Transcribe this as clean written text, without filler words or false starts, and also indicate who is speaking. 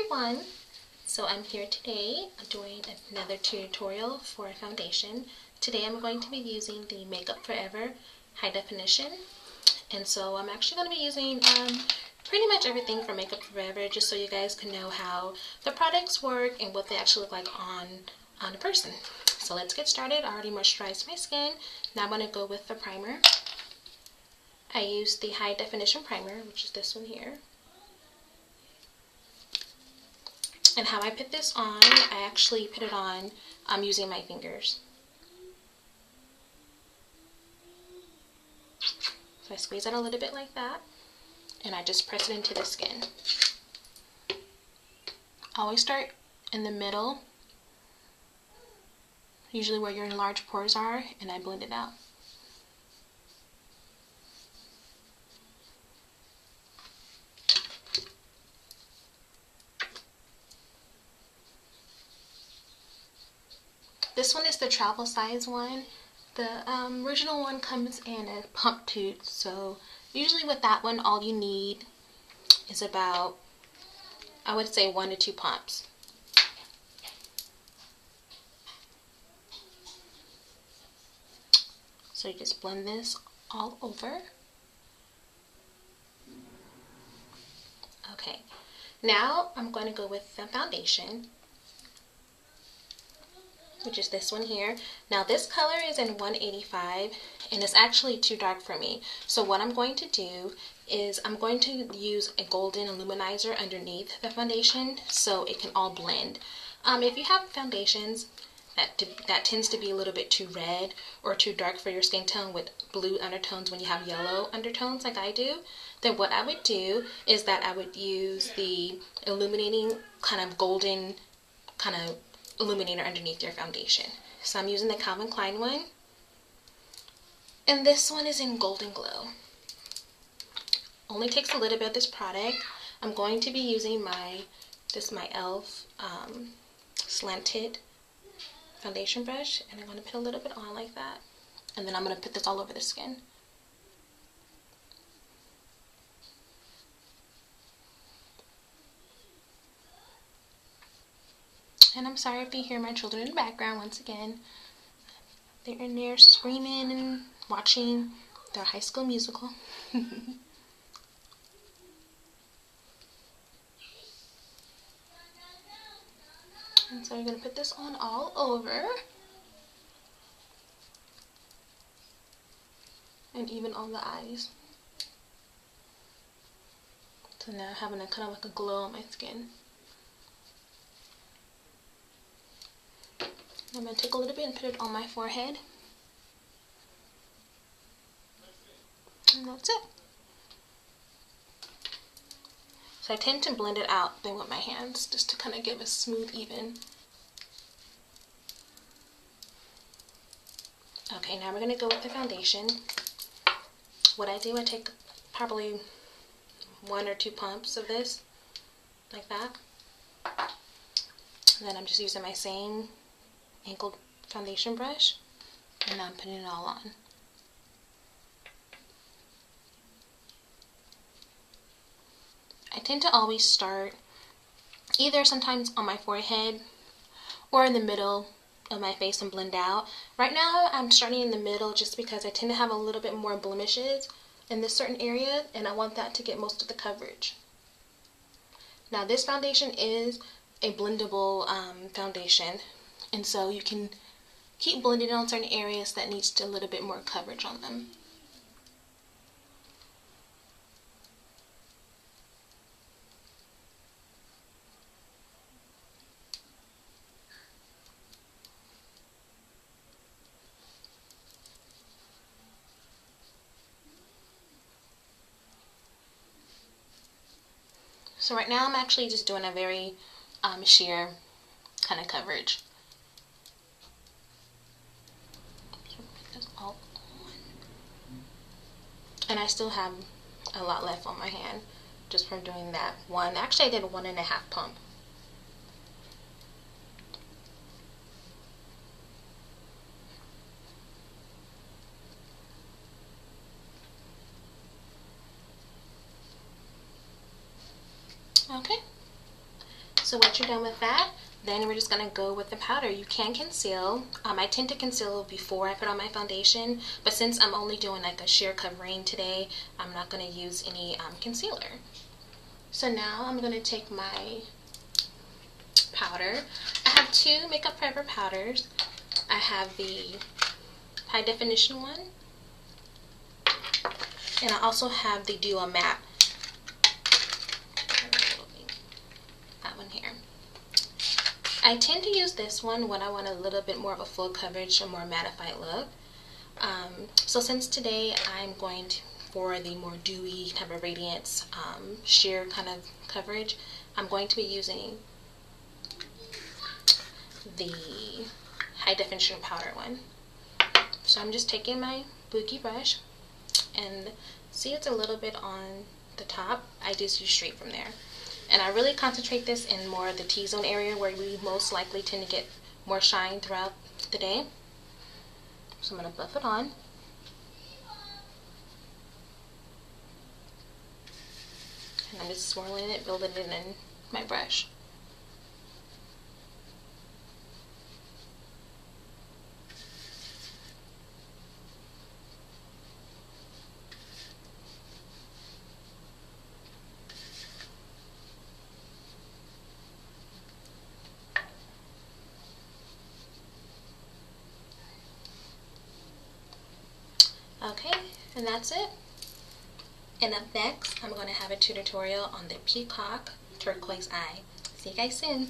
Speaker 1: everyone! So I'm here today doing another tutorial for a foundation. Today I'm going to be using the Makeup Forever High Definition. And so I'm actually going to be using pretty much everything from Makeup Forever just so you guys can know how the products work and what they actually look like on a person. So let's get started. I already moisturized my skin. Now I'm going to go with the primer. I used the High Definition Primer, which is this one here. And how I put this on, I actually put it on using my fingers. So I squeeze it a little bit like that, and I just press it into the skin. I always start in the middle, usually where your enlarged pores are, and I blend it out. This one is the travel size one. The original one comes in a pump tube, so usually with that one all you need is about, I would say, 1 to 2 pumps. So you just blend this all over. Okay, now I'm going to go with the foundation, which is this one here. Now this color is in 185 and it's actually too dark for me. So what I'm going to do is I'm going to use a golden illuminizer underneath the foundation so it can all blend. If you have foundations that tends to be a little bit too red or too dark for your skin tone with blue undertones when you have yellow undertones like I do, then what I would do is that I would use the illuminating kind of golden kind of illuminator underneath your foundation. So I'm using the Klein one, and this one is in Golden Glow. Only takes a little bit of this product. I'm going to be using my e.l.f. Slanted foundation brush, and I'm going to put a little bit on like that, and then I'm going to put this all over the skin. And I'm sorry if you hear my children in the background once again. They're in there screaming and watching their High School Musical. And so you're going to put this on all over. And even on the eyes. So now I'm having a kind of like a glow on my skin. I'm going to take a little bit and put it on my forehead. And that's it. So I tend to blend it out then with my hands just to kind of give a smooth, even. Okay, now we're going to go with the foundation. What I do, I take probably 1 or 2 pumps of this, like that. And then I'm just using my same ankle foundation brush, and I'm putting it all on. I tend to always start either sometimes on my forehead or in the middle of my face and blend out. Right now I'm starting in the middle just because I tend to have a little bit more blemishes in this certain area, and I want that to get most of the coverage. Now this foundation is a blendable foundation, and so you can keep blending on certain areas that needs a little bit more coverage on them. So right now I'm actually just doing a very sheer kind of coverage. And I still have a lot left on my hand just from doing that one. Actually, I did 1.5 pump. Okay. So once you're done with that, then we're just going to go with the powder. You can conceal. I tend to conceal before I put on my foundation, but since I'm only doing like a sheer covering today, I'm not going to use any concealer. So now I'm going to take my powder. I have two Makeup Forever powders. I have the high definition one, and I also have the Duo Matte. That one here. I tend to use this one when I want a little bit more of a full coverage, a more mattified look. So since today I'm going for the more dewy type of radiance, sheer kind of coverage, I'm going to be using the high definition powder one. So I'm just taking my boogie brush, and see it's a little bit on the top. I just use straight from there. And I really concentrate this in more of the T-zone area where we most likely tend to get more shine throughout the day. So I'm going to buff it on. And I'm just swirling it, building it in my brush. Okay, and that's it. And up next, I'm going to have a tutorial on the Peacock Turquoise Eye. See you guys soon.